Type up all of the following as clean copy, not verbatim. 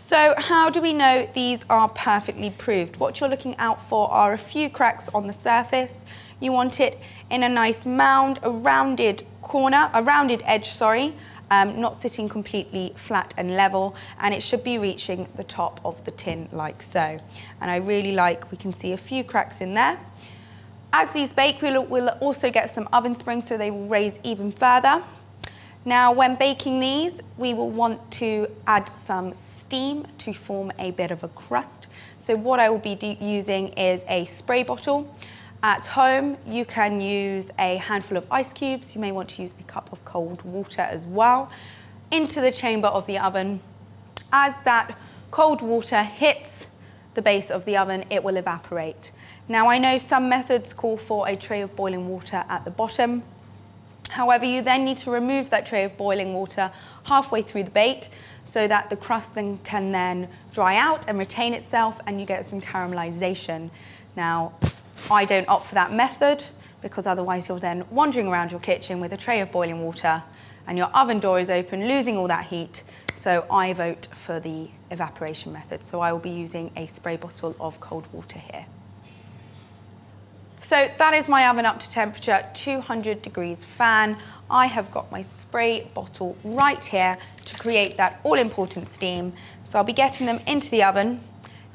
So how do we know these are perfectly proofed? What you're looking out for are a few cracks on the surface. You want it in a nice mound, a rounded edge, sorry, not sitting completely flat and level, and it should be reaching the top of the tin like so. And I really like, we can see a few cracks in there. As these bake, we'll also get some oven springs so they will raise even further. Now, when baking these, we will want to add some steam to form a bit of a crust. So what I will be using is a spray bottle. At home, you can use a handful of ice cubes. You may want to use a cup of cold water as well into the chamber of the oven. As that cold water hits the base of the oven, it will evaporate. Now, I know some methods call for a tray of boiling water at the bottom. However, you then need to remove that tray of boiling water halfway through the bake so that the crust can then dry out and retain itself and you get some caramelization. Now, I don't opt for that method because otherwise you're then wandering around your kitchen with a tray of boiling water and your oven door is open, losing all that heat. So I vote for the evaporation method. So I will be using a spray bottle of cold water here. So that is my oven up to temperature, 200 degrees fan. I have got my spray bottle right here to create that all-important steam. So I'll be getting them into the oven.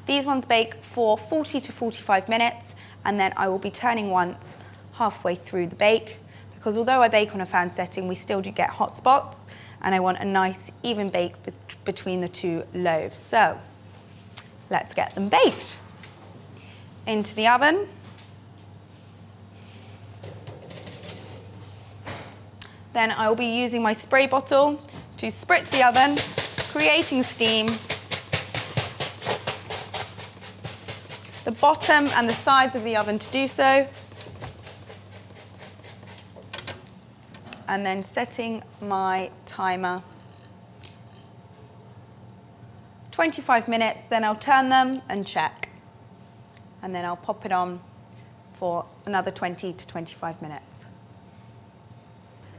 These ones bake for 40 to 45 minutes, and then I will be turning once halfway through the bake, because although I bake on a fan setting, we still do get hot spots, and I want a nice even bake between the two loaves. So let's get them baked. Into the oven. Then I will be using my spray bottle to spritz the oven, creating steam. The bottom and the sides of the oven to do so. And then setting my timer. 25 minutes, then I'll turn them and check. And then I'll pop it on for another 20 to 25 minutes.